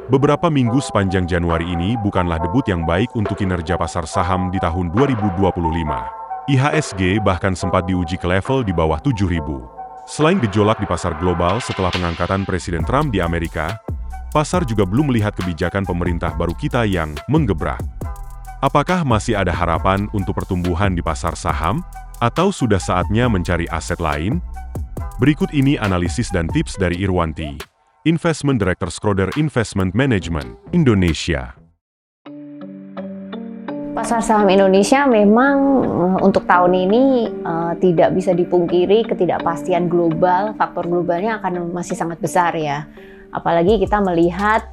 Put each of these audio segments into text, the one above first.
Beberapa minggu sepanjang Januari ini bukanlah debut yang baik untuk kinerja pasar saham di tahun 2025. IHSG bahkan sempat diuji ke level di bawah 7.000. Selain gejolak di pasar global setelah pengangkatan Presiden Trump di Amerika, pasar juga belum melihat kebijakan pemerintah baru kita yang menggebrak. Apakah masih ada harapan untuk pertumbuhan di pasar saham, atau sudah saatnya mencari aset lain? Berikut ini analisis dan tips dari Irwanti, Investment Director Schroder Investment Management, Indonesia. Pasar saham Indonesia memang untuk tahun ini tidak bisa dipungkiri ketidakpastian global, faktor globalnya akan masih sangat besar ya. Apalagi kita melihat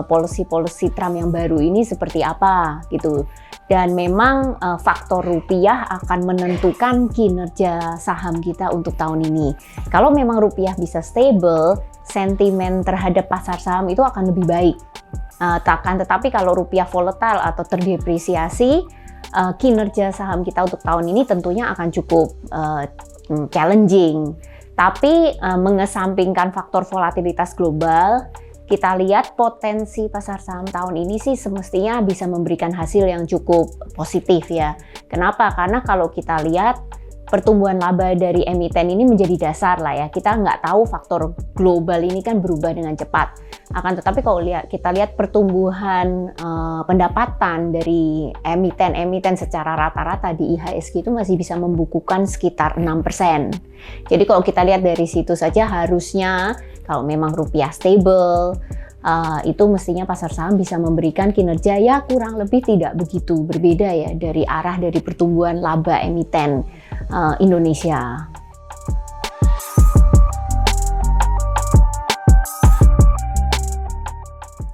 policy Trump yang baru ini seperti apa gitu. Dan memang faktor rupiah akan menentukan kinerja saham kita untuk tahun ini. Kalau memang rupiah bisa stable, sentimen terhadap pasar saham itu akan lebih baik. Tetapi kalau rupiah volatile atau terdepresiasi, kinerja saham kita untuk tahun ini tentunya akan cukup challenging. Tapi mengesampingkan faktor volatilitas global, kita lihat potensi pasar saham tahun ini sih semestinya bisa memberikan hasil yang cukup positif ya. Kenapa? Karena kalau kita lihat pertumbuhan laba dari emiten ini menjadi dasar lah ya. Kita nggak tahu faktor global ini kan berubah dengan cepat. Akan tetapi kalau kita lihat pertumbuhan pendapatan dari emiten-emiten secara rata-rata di IHSG itu masih bisa membukukan sekitar 6%. Jadi kalau kita lihat dari situ saja harusnya kalau memang rupiah stable, itu mestinya pasar saham bisa memberikan kinerja ya kurang lebih tidak begitu berbeda ya dari arah dari pertumbuhan laba emiten Indonesia.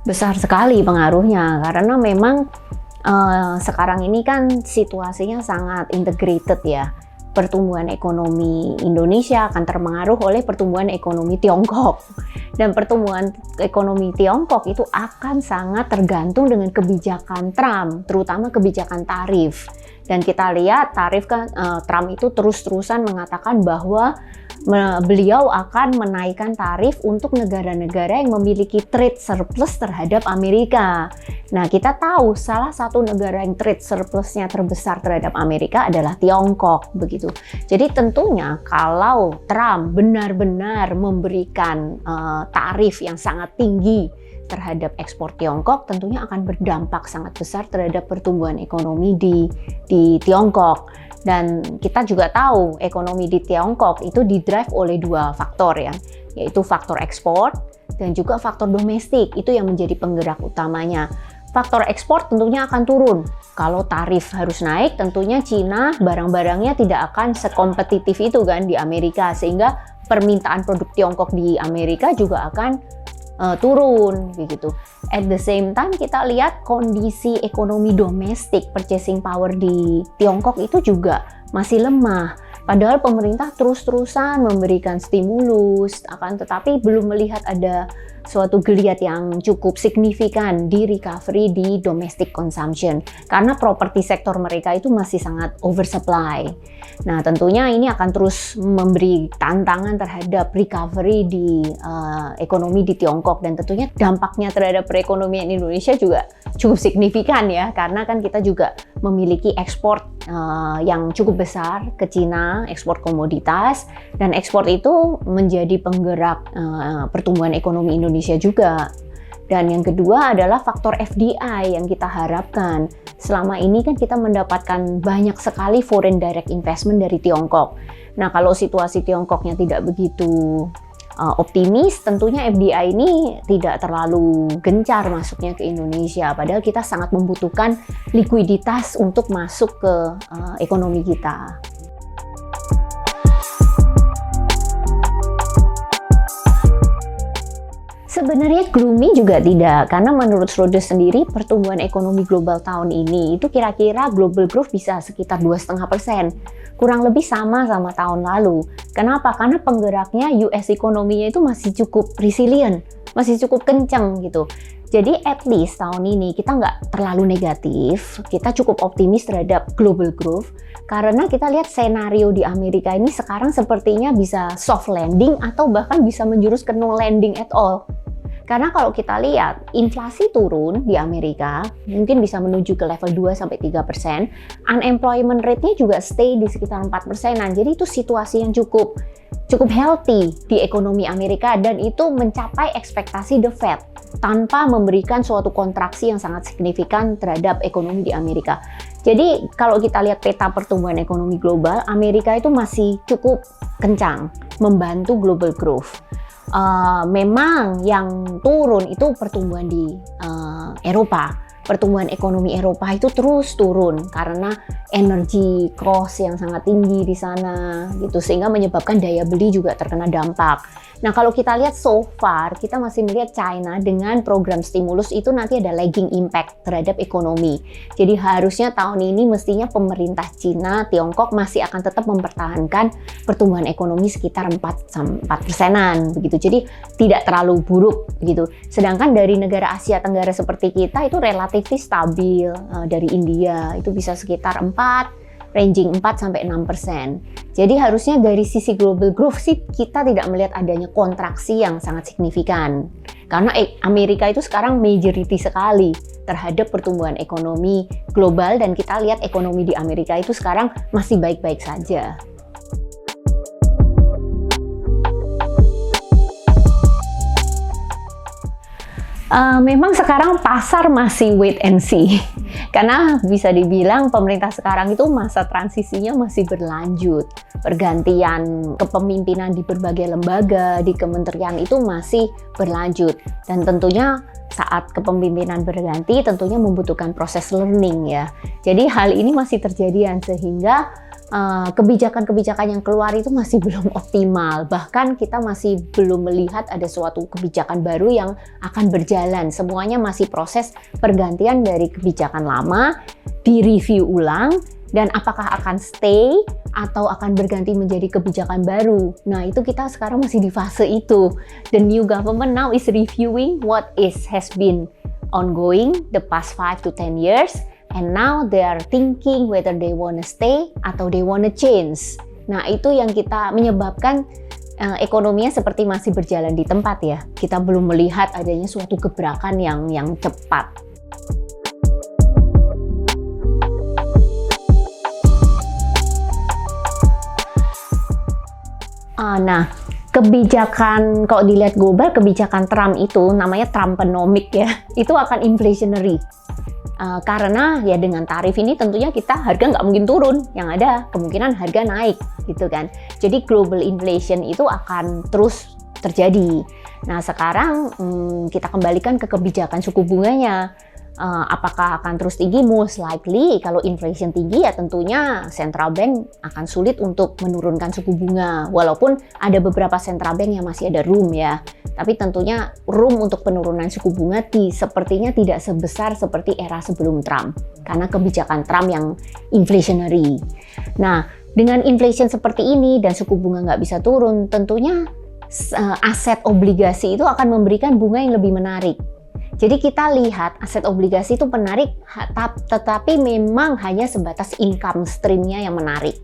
Besar sekali pengaruhnya karena memang sekarang ini kan situasinya sangat integrated ya. Pertumbuhan ekonomi Indonesia akan terpengaruh oleh pertumbuhan ekonomi Tiongkok. Dan pertumbuhan ekonomi Tiongkok itu akan sangat tergantung dengan kebijakan Trump, terutama kebijakan tarif. Dan kita lihat tarif kan Trump itu terus-terusan mengatakan bahwa beliau akan menaikkan tarif untuk negara-negara yang memiliki trade surplus terhadap Amerika. Nah, kita tahu salah satu negara yang trade surplusnya terbesar terhadap Amerika adalah Tiongkok, begitu. Jadi tentunya kalau Trump benar-benar memberikan tarif yang sangat tinggi terhadap ekspor Tiongkok, tentunya akan berdampak sangat besar terhadap pertumbuhan ekonomi di Tiongkok. Dan kita juga tahu ekonomi di Tiongkok itu didrive oleh dua faktor ya, yaitu faktor ekspor dan juga faktor domestik, itu yang menjadi penggerak utamanya. Faktor ekspor tentunya akan turun. Kalau tarif harus naik, tentunya Cina barang-barangnya tidak akan sekompetitif itu kan di Amerika, sehingga permintaan produk Tiongkok di Amerika juga akan turun begitu. At the same time kita lihat kondisi ekonomi domestik, purchasing power di Tiongkok itu juga masih lemah. Padahal pemerintah terus-terusan memberikan stimulus, akan tetapi belum melihat ada suatu geliat yang cukup signifikan di recovery di domestic consumption. Karena properti sektor mereka itu masih sangat oversupply. Nah, tentunya ini akan terus memberi tantangan terhadap recovery di ekonomi di Tiongkok. Dan tentunya dampaknya terhadap perekonomian Indonesia juga cukup signifikan ya. Karena kan kita juga memiliki ekspor yang cukup besar ke Cina, ekspor komoditas, dan ekspor itu menjadi penggerak pertumbuhan ekonomi Indonesia juga. Dan yang kedua adalah faktor FDI yang kita harapkan. Selama ini kan kita mendapatkan banyak sekali foreign direct investment dari Tiongkok. Nah, kalau situasi Tiongkoknya tidak begitu optimis, tentunya FDI ini tidak terlalu gencar masuknya ke Indonesia. Padahal kita sangat membutuhkan likuiditas untuk masuk ke ekonomi kita. Sebenarnya gloomy juga tidak, karena menurut Schroder sendiri pertumbuhan ekonomi global tahun ini itu kira-kira global growth bisa sekitar 2,5%. Kurang lebih sama tahun lalu. Kenapa? Karena penggeraknya US ekonominya itu masih cukup resilient, masih cukup kencang gitu. Jadi at least tahun ini kita nggak terlalu negatif, kita cukup optimis terhadap global growth. Karena kita lihat senario di Amerika ini sekarang sepertinya bisa soft landing atau bahkan bisa menjurus ke no landing at all. Karena kalau kita lihat inflasi turun di Amerika, mungkin bisa menuju ke level 2-3%, unemployment rate-nya juga stay di sekitar 4%. Jadi itu situasi yang cukup healthy di ekonomi Amerika, dan itu mencapai ekspektasi The Fed tanpa memberikan suatu kontraksi yang sangat signifikan terhadap ekonomi di Amerika. Jadi kalau kita lihat peta pertumbuhan ekonomi global, Amerika itu masih cukup kencang membantu global growth. Memang yang turun itu pertumbuhan di Eropa. Pertumbuhan ekonomi Eropa itu terus turun karena energy cost yang sangat tinggi di sana gitu, sehingga menyebabkan daya beli juga terkena dampak. Nah, kalau kita lihat so far, kita masih melihat China dengan program stimulus itu nanti ada lagging impact terhadap ekonomi. Jadi harusnya tahun ini mestinya pemerintah Cina, Tiongkok masih akan tetap mempertahankan pertumbuhan ekonomi sekitar 4%-an begitu. Jadi tidak terlalu buruk gitu. Sedangkan dari negara Asia Tenggara seperti kita itu relatif stabil. Dari India itu bisa sekitar 4%, ranging 4-6%. Jadi harusnya dari sisi global growth sih kita tidak melihat adanya kontraksi yang sangat signifikan. Karena Amerika itu sekarang majority sekali terhadap pertumbuhan ekonomi global, dan kita lihat ekonomi di Amerika itu sekarang masih baik-baik saja. Memang sekarang pasar masih wait and see, karena bisa dibilang pemerintah sekarang itu masa transisinya masih berlanjut. Pergantian kepemimpinan di berbagai lembaga, di kementerian itu masih berlanjut. Dan tentunya saat kepemimpinan berganti tentunya membutuhkan proses learning ya. Jadi hal ini masih terjadi, sehingga kebijakan-kebijakan yang keluar itu masih belum optimal. Bahkan kita masih belum melihat ada suatu kebijakan baru yang akan berjalan. Semuanya masih proses pergantian dari kebijakan lama, direview ulang, dan apakah akan stay atau akan berganti menjadi kebijakan baru. Nah, itu kita sekarang masih di fase itu. The new government now is reviewing what has been ongoing the past 5 to 10 years. And now they are thinking whether they wanna stay atau they wanna change. Nah, itu yang kita menyebabkan ekonominya seperti masih berjalan di tempat ya. Kita belum melihat adanya suatu gebrakan yang cepat. Nah, kebijakan kalau dilihat global, kebijakan Trump itu namanya Trumponomic ya. Itu akan inflationary. Karena ya dengan tarif ini tentunya harga nggak mungkin turun, yang ada kemungkinan harga naik gitu kan. Jadi global inflation itu akan terus terjadi. Nah, sekarang kita kembalikan ke kebijakan suku bunganya. Apakah akan terus tinggi? Most likely kalau inflation tinggi ya tentunya central bank akan sulit untuk menurunkan suku bunga. Walaupun ada beberapa central bank yang masih ada room ya. Tapi tentunya room untuk penurunan suku bunga sepertinya tidak sebesar seperti era sebelum Trump. Karena kebijakan Trump yang inflationary. Nah, dengan inflation seperti ini dan suku bunga nggak bisa turun, tentunya aset obligasi itu akan memberikan bunga yang lebih menarik. Jadi kita lihat aset obligasi itu menarik, tetapi memang hanya sebatas income stream-nya yang menarik.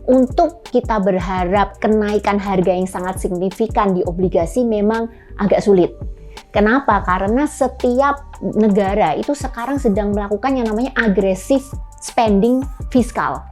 Untuk kita berharap kenaikan harga yang sangat signifikan di obligasi memang agak sulit. Kenapa? Karena setiap negara itu sekarang sedang melakukan yang namanya agresif spending fiskal.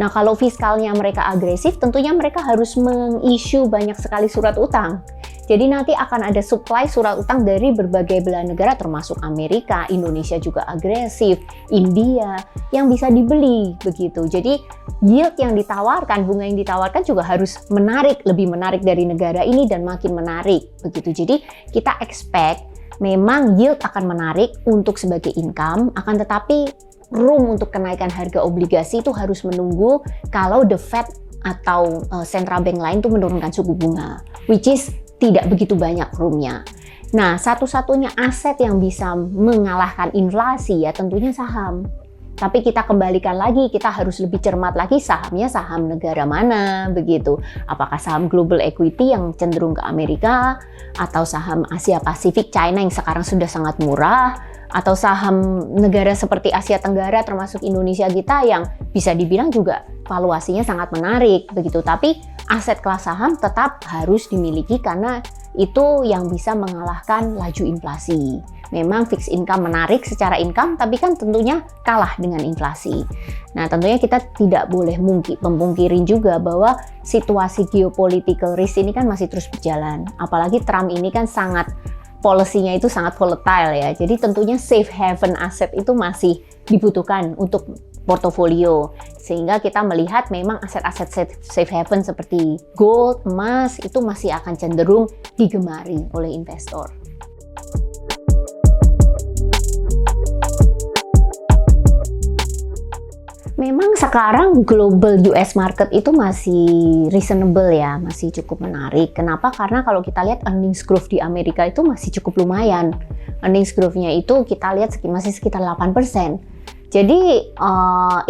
Nah, kalau fiskalnya mereka agresif, tentunya mereka harus meng-issue banyak sekali surat utang. Jadi nanti akan ada supply surat utang dari berbagai belahan negara, termasuk Amerika, Indonesia juga agresif, India, yang bisa dibeli begitu. Jadi yield yang ditawarkan, bunga yang ditawarkan juga harus menarik, lebih menarik dari negara ini dan makin menarik begitu. Jadi kita expect memang yield akan menarik untuk sebagai income, akan tetapi room untuk kenaikan harga obligasi itu harus menunggu kalau the Fed atau central bank lain tuh menurunkan suku bunga, which is tidak begitu banyak roomnya. Nah, satu-satunya aset yang bisa mengalahkan inflasi ya tentunya saham. Tapi kita kembalikan lagi, kita harus lebih cermat lagi sahamnya saham negara mana begitu. Apakah saham global equity yang cenderung ke Amerika, atau saham Asia Pasifik, China yang sekarang sudah sangat murah, atau saham negara seperti Asia Tenggara termasuk Indonesia kita yang bisa dibilang juga valuasinya sangat menarik begitu. Tapi aset kelas saham tetap harus dimiliki karena itu yang bisa mengalahkan laju inflasi. Memang fixed income menarik secara income, tapi kan tentunya kalah dengan inflasi. Nah, tentunya kita tidak boleh memungkirin juga bahwa situasi geopolitical risk ini kan masih terus berjalan. Apalagi Trump ini kan policy-nya itu sangat volatile ya. Jadi tentunya safe haven aset itu masih dibutuhkan untuk portofolio. Sehingga kita melihat memang aset-aset safe haven seperti gold, emas itu masih akan cenderung digemari oleh investor. Memang sekarang global US market itu masih reasonable ya, masih cukup menarik. Kenapa? Karena kalau kita lihat earnings growth di Amerika itu masih cukup lumayan. Earnings growth-nya itu kita lihat masih sekitar 8%. Jadi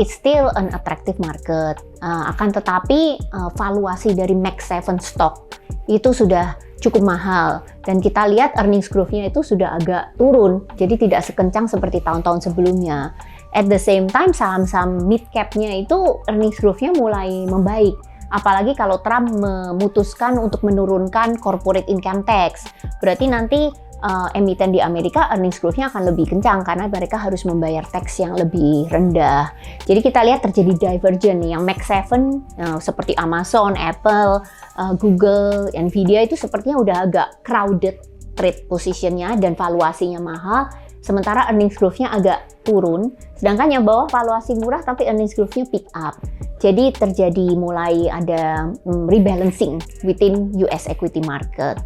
it's still an attractive market. Akan tetapi valuasi dari Mag 7 stock itu sudah cukup mahal. Dan kita lihat earnings growth-nya itu sudah agak turun. Jadi tidak sekencang seperti tahun-tahun sebelumnya. At the same time, saham-saham mid cap-nya itu earnings growth-nya mulai membaik. Apalagi kalau Trump memutuskan untuk menurunkan corporate income tax. Berarti nanti emiten di Amerika earnings growth-nya akan lebih kencang karena mereka harus membayar tax yang lebih rendah. Jadi kita lihat terjadi divergen nih. Yang Mag 7 seperti Amazon, Apple, Google, Nvidia itu sepertinya udah agak crowded trade position-nya dan valuasinya mahal. Sementara earnings growth-nya agak turun, sedangkan yang bawah valuasi murah tapi earnings growth-nya pick up. Jadi terjadi mulai ada rebalancing within US equity market.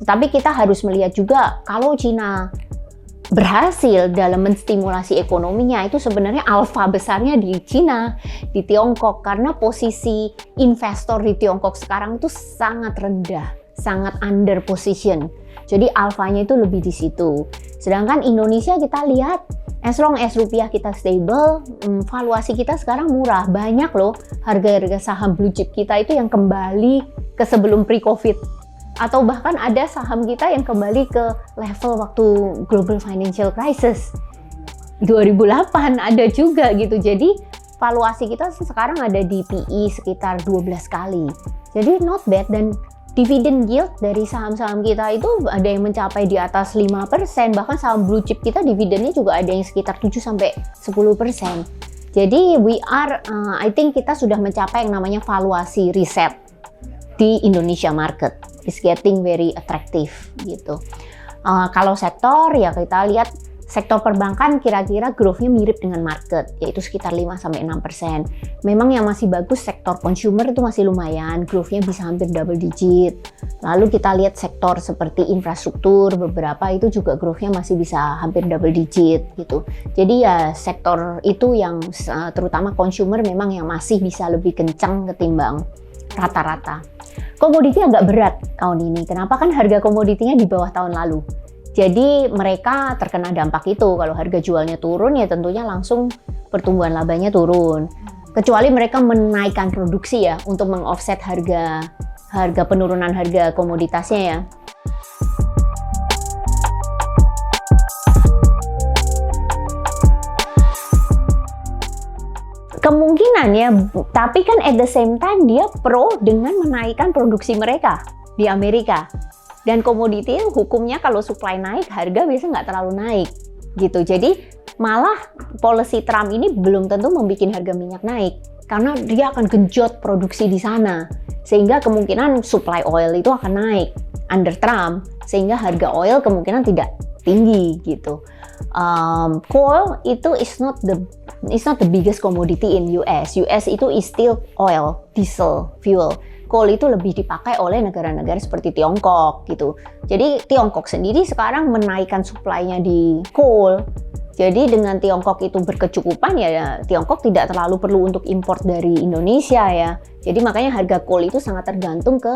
Tetapi kita harus melihat juga kalau Cina berhasil dalam menstimulasi ekonominya, itu sebenarnya alfa besarnya di Cina, di Tiongkok, karena posisi investor di Tiongkok sekarang itu sangat rendah, sangat under position. Jadi alfanya itu lebih di situ. Sedangkan Indonesia kita lihat, as long as rupiah kita stable, valuasi kita sekarang murah. Banyak loh harga-harga saham blue chip kita itu yang kembali ke sebelum pre-COVID. Atau bahkan ada saham kita yang kembali ke level waktu global financial crisis. 2008 ada juga gitu. Jadi valuasi kita sekarang ada di PE sekitar 12 kali. Jadi not bad, dan dividend yield dari saham-saham kita itu ada yang mencapai di atas 5%, bahkan saham blue chip kita dividennya juga ada yang sekitar 7-10%. Jadi I think kita sudah mencapai yang namanya valuasi reset di Indonesia market. It's getting very attractive gitu. Kalau sektor ya kita lihat sektor perbankan kira-kira growth-nya mirip dengan market, yaitu sekitar 5-6%. Memang yang masih bagus sektor consumer itu masih lumayan, growth-nya bisa hampir double digit. Lalu kita lihat sektor seperti infrastruktur, beberapa itu juga growth-nya masih bisa hampir double digit gitu. Jadi ya sektor itu yang terutama consumer memang yang masih bisa lebih kencang ketimbang rata-rata. Komoditi agak berat tahun ini. Kenapa? Kan harga komoditinya di bawah tahun lalu. Jadi mereka terkena dampak itu. Kalau harga jualnya turun ya tentunya langsung pertumbuhan labanya turun. Kecuali mereka menaikkan produksi ya untuk mengoffset harga penurunan harga komoditasnya ya. Kemungkinan ya, tapi kan at the same time dia pro dengan menaikkan produksi mereka di Amerika. Dan komoditi hukumnya kalau supply naik, harga biasa nggak terlalu naik gitu. Jadi malah policy Trump ini belum tentu membuat harga minyak naik karena dia akan genjot produksi di sana. Sehingga kemungkinan supply oil itu akan naik under Trump, sehingga harga oil kemungkinan tidak tinggi gitu. Coal itu is not the biggest commodity in US. US itu is still oil, diesel, fuel. Coal itu lebih dipakai oleh negara-negara seperti Tiongkok gitu. Jadi Tiongkok sendiri sekarang menaikkan supply-nya di coal. Jadi dengan Tiongkok itu berkecukupan ya Tiongkok tidak terlalu perlu untuk import dari Indonesia ya. Jadi makanya harga coal itu sangat tergantung ke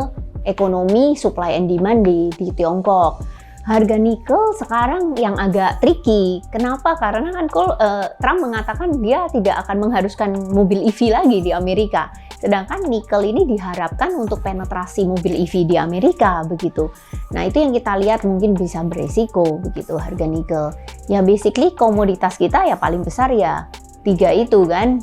ekonomi supply and demand di Tiongkok. Harga nikel sekarang yang agak tricky. Kenapa? Karena kan Trump mengatakan dia tidak akan mengharuskan mobil EV lagi di Amerika. Sedangkan nikel ini diharapkan untuk penetrasi mobil EV di Amerika begitu. Nah itu yang kita lihat mungkin bisa beresiko begitu harga nikel. Ya basically komoditas kita ya paling besar ya 3 itu kan.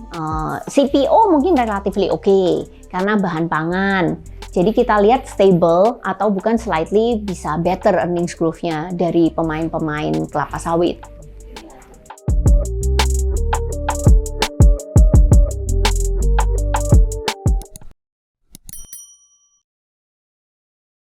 CPO mungkin relatively oke karena bahan pangan. Jadi kita lihat stable atau bukan slightly bisa better earnings growth-nya dari pemain-pemain kelapa sawit.